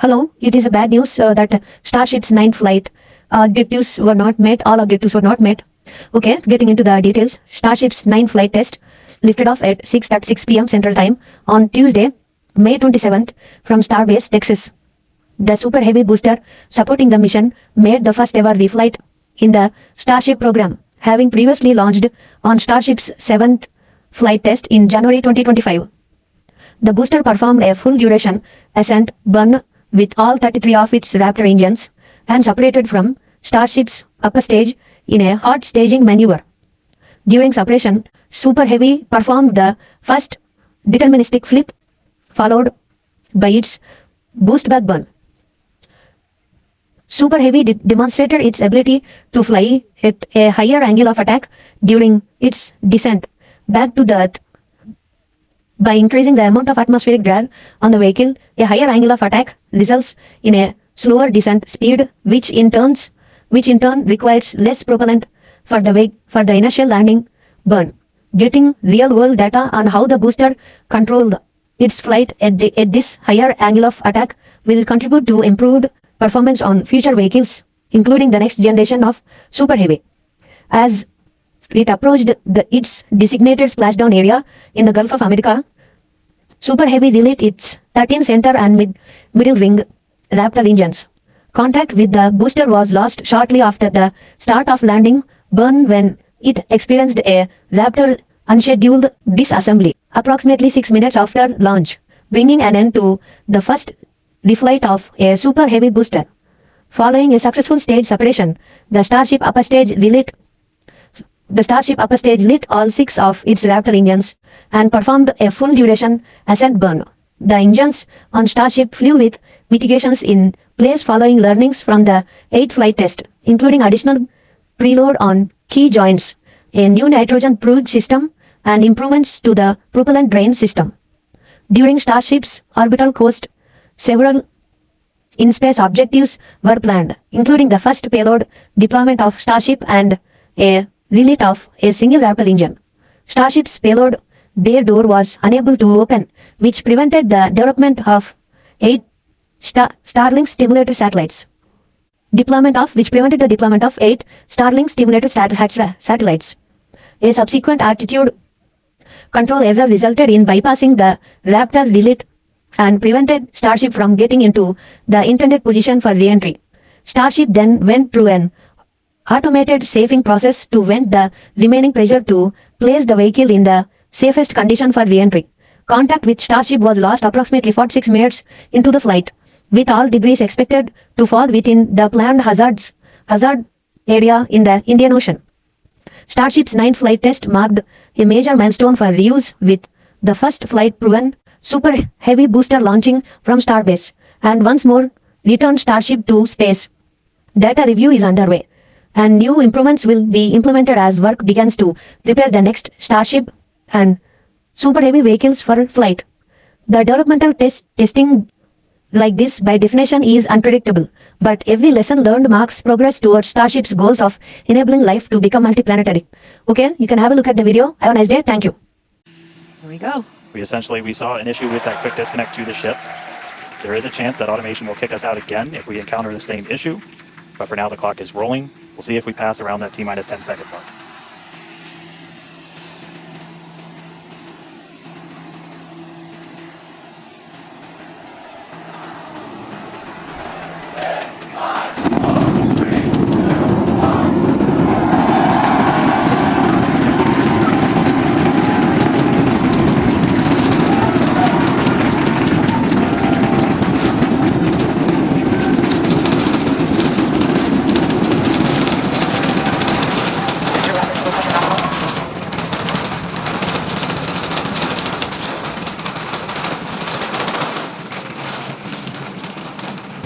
Hello, it is a bad news that Starship's ninth flight objectives were not met. All objectives were not met. Okay, getting into the details. Starship's ninth flight test lifted off at 6 p.m. Central Time on Tuesday, May 27th from Starbase, Texas. The Super Heavy booster supporting the mission made the first ever reflight in the Starship program, having previously launched on Starship's 7th flight test in January 2025. The booster performed a full duration ascent burn with all 33 of its Raptor engines and separated from Starship's upper stage in a hot staging maneuver. During separation, Super Heavy performed the first deterministic flip, followed by its boostback burn. Super Heavy demonstrated its ability to fly at a higher angle of attack during its descent back to the Earth. By increasing the amount of atmospheric drag on the vehicle, a higher angle of attack results in a slower descent speed, which in turn requires less propellant for the initial landing burn. Getting real-world data on how the booster controlled its flight at this higher angle of attack will contribute to improved performance on future vehicles, including the next generation of Super Heavy. As it approached its designated splashdown area in the Gulf of America, Super Heavy relit its 13 center and middle ring Raptor engines. Contact with the booster was lost shortly after the start of landing burn when it experienced a Raptor unscheduled disassembly approximately 6 minutes after launch, bringing an end to the first reflight of a Super Heavy booster. Following a successful stage separation, the Starship upper stage lit all 6 of its Raptor engines and performed a full duration ascent burn. The engines on Starship flew with mitigations in place following learnings from the 8th flight test, including additional preload on key joints, a new nitrogen purge system, and improvements to the propellant drain system. During Starship's orbital course, several in-space objectives were planned, including the first payload deployment of Starship and a relit of a single Raptor engine. Starship's payload bay door was unable to open, which prevented the development of 8 Starlink stimulated satellites. Which prevented the deployment of 8 Starlink stimulated satellites. A subsequent attitude control error resulted in bypassing the Raptor relit and prevented Starship from getting into the intended position for re-entry. Starship then went through an automated safing process to vent the remaining pressure to place the vehicle in the safest condition for re-entry. Contact with Starship was lost approximately 46 minutes into the flight, with all debris expected to fall within the planned hazard area in the Indian Ocean. Starship's 9th flight test marked a major milestone for reuse, with the first flight proven Super Heavy booster launching from Starbase and once more returned Starship to space. Data review is underway, and new improvements will be implemented as work begins to prepare the next Starship and Super Heavy vehicles for flight. The developmental testing like this by definition is unpredictable, but every lesson learned marks progress towards Starship's goals of enabling life to become multiplanetary. Okay, you can have a look at the video. Have a nice day. Thank you. Here we go. We saw an issue with that quick disconnect to the ship. There is a chance that automation will kick us out again if we encounter the same issue, but for now the clock is rolling. We'll see if we pass around that T-minus 10 second mark.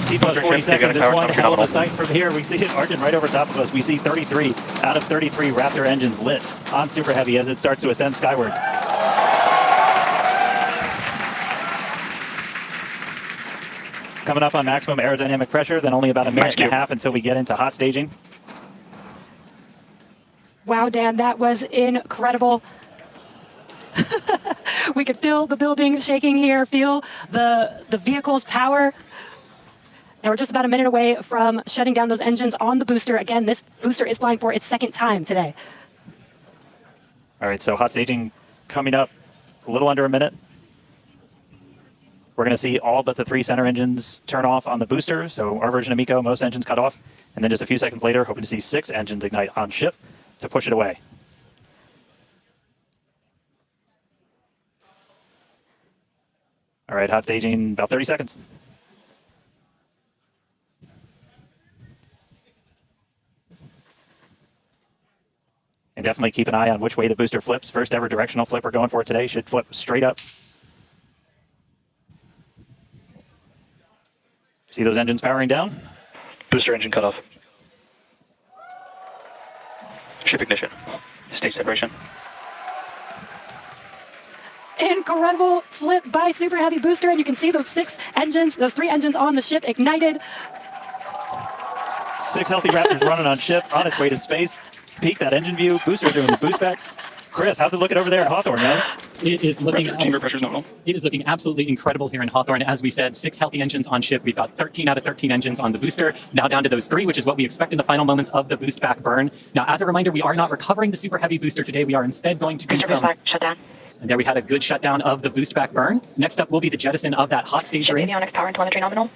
T-plus 40 seconds, it's one hell of a sight from here. We see it arcing right over top of us. We see 33 out of 33 Raptor engines lit on Super Heavy as it starts to ascend skyward. Coming up on maximum aerodynamic pressure, then only about a minute and a half until we get into hot staging. Wow, Dan, that was incredible. We could feel the building shaking here, feel the vehicle's power. Now we're just about a minute away from shutting down those engines on the booster. Again, this booster is flying for its second time today. All right, so hot staging coming up a little under a minute. We're going to see all but the 3 center engines turn off on the booster. So our version of MECO, most engines cut off. And then just a few seconds later, hoping to see 6 engines ignite on ship to push it away. All right, hot staging, about 30 seconds. And definitely keep an eye on which way the booster flips. First ever directional flip we're going for today should flip straight up. See those engines powering down? Booster engine cut off. Ship ignition. Stage separation. Incredible flip by Super Heavy Booster, and you can see those 6 engines, those 3 engines on the ship ignited. 6 healthy Raptors running on ship, on its way to space. Peek that engine view. Booster doing the boost back. Chris, how's it looking over there at Hawthorne, man? It is looking chamber pressure's nominal. It is looking absolutely incredible here in Hawthorne. As we said, 6 healthy engines on ship. We've got 13 out of 13 engines on the booster. Now down to those 3, which is what we expect in the final moments of the boost back burn. Now, as a reminder, we are not recovering the Super Heavy booster today. We are instead going to do some. Shutdown. And there we had a good shutdown of the boost back burn. Next up will be the jettison of that hot stage ring. Avionics power and telemetry nominal.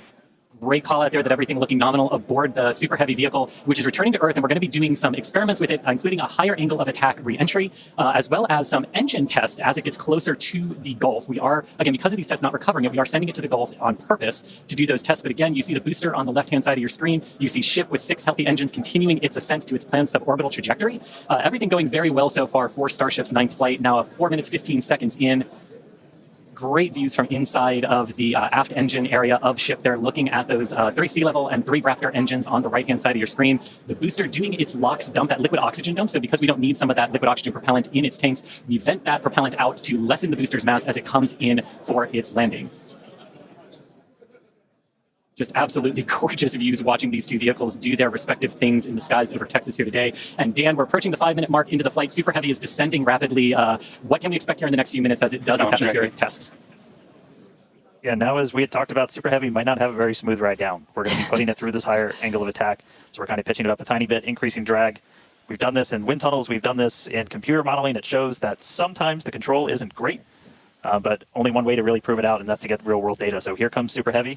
Great call out there that everything looking nominal aboard the Super Heavy vehicle, which is returning to Earth, and we're going to be doing some experiments with it, including a higher angle of attack re-entry, as well as some engine tests as it gets closer to the Gulf. We are, again, because of these tests not recovering it, we are sending it to the Gulf on purpose to do those tests. But again, you see the booster on the left-hand side of your screen. You see ship with 6 healthy engines continuing its ascent to its planned suborbital trajectory. Everything going very well so far for Starship's 9th flight. Now 4 minutes, 15 seconds in. Great views from inside of the aft engine area of ship there, looking at those 3 sea level and 3 Raptor engines on the right-hand side of your screen. The booster doing its LOX dump, that liquid oxygen dump. So because we don't need some of that liquid oxygen propellant in its tanks, we vent that propellant out to lessen the booster's mass as it comes in for its landing. Just absolutely gorgeous views watching these 2 vehicles do their respective things in the skies over Texas here today. And Dan, we're approaching the 5-minute mark into the flight. Super Heavy is descending rapidly. What can we expect here in the next few minutes as it does its atmospheric tests? Yeah, now as we had talked about, Super Heavy might not have a very smooth ride down. We're going to be putting it through this higher angle of attack. So we're kind of pitching it up a tiny bit, increasing drag. We've done this in wind tunnels. We've done this in computer modeling. It shows that sometimes the control isn't great, but only one way to really prove it out, and that's to get real world data. So here comes Super Heavy.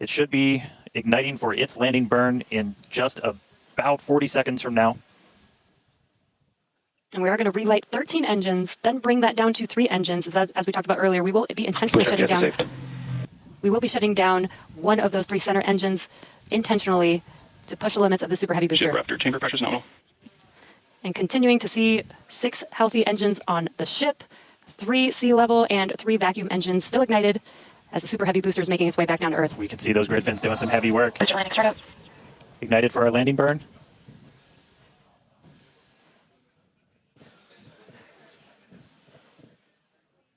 It should be igniting for its landing burn in just about 40 seconds from now. And we are going to relight 13 engines, then bring that down to 3 engines. As we talked about earlier, we will be intentionally shutting down. We will be shutting down one of those 3 center engines intentionally to push the limits of the Super Heavy booster. Ship Raptor, chamber pressure's nominal. And continuing to see 6 healthy engines on the ship, 3 sea level and 3 vacuum engines still ignited as the Super Heavy booster is making its way back down to Earth. We can see those grid fins doing some heavy work. Booster landing startup. Ignited for our landing burn.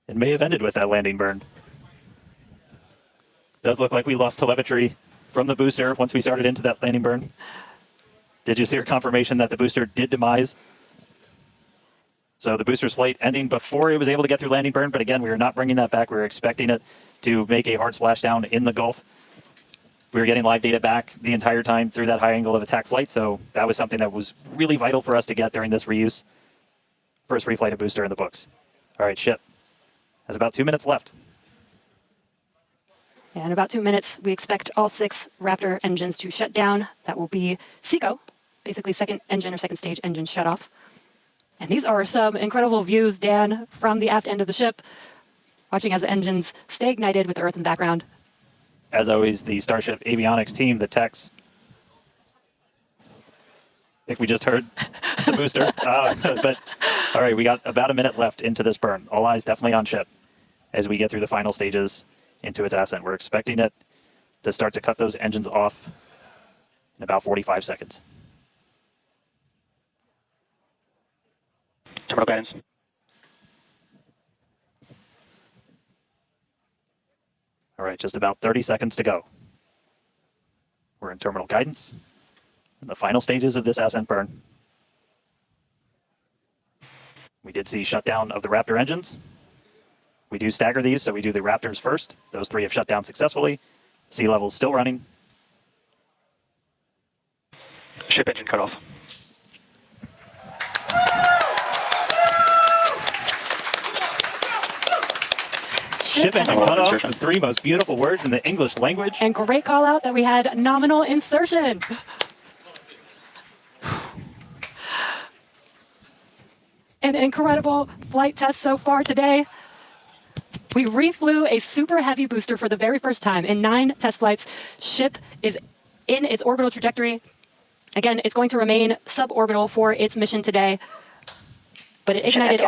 It may have ended with that landing burn. Does look like we lost telemetry from the booster once we started into that landing burn. Did you see your confirmation that the booster did demise? So the booster's flight ending before it was able to get through landing burn, but again, we are not bringing that back. We were expecting it to make a hard splashdown in the Gulf. We were getting live data back the entire time through that high angle of attack flight, so that was something that was really vital for us to get during this reuse. First reflight of booster in the books. All right, ship has about 2 minutes left. Yeah, in about 2 minutes, we expect all 6 Raptor engines to shut down. That will be SECO, basically second engine or second stage engine shut off. And these are some incredible views, Dan, from the aft end of the ship, watching as the engines stay ignited with the Earth in the background. As always, the Starship avionics team, the techs. I think we just heard the booster. But all right, we got about a minute left into this burn. All eyes definitely on ship as we get through the final stages into its ascent. We're expecting it to start to cut those engines off in about 45 seconds. Terminal guidance. All right, just about 30 seconds to go. We're in terminal guidance in the final stages of this ascent burn. We did see shutdown of the Raptor engines. We do stagger these, so we do the Raptors first. Those 3 have shut down successfully. Sea level's still running. Ship engine cut off. Ship engine cut off, the three most beautiful words in the English language. And great call out that we had nominal insertion. An incredible flight test so far today. We reflew a super heavy booster for the very first time in 9 test flights. Ship is in its orbital trajectory. Again, it's going to remain suborbital for its mission today. But it ignited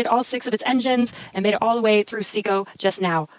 all 6 of its engines and made it all the way through SECO just now.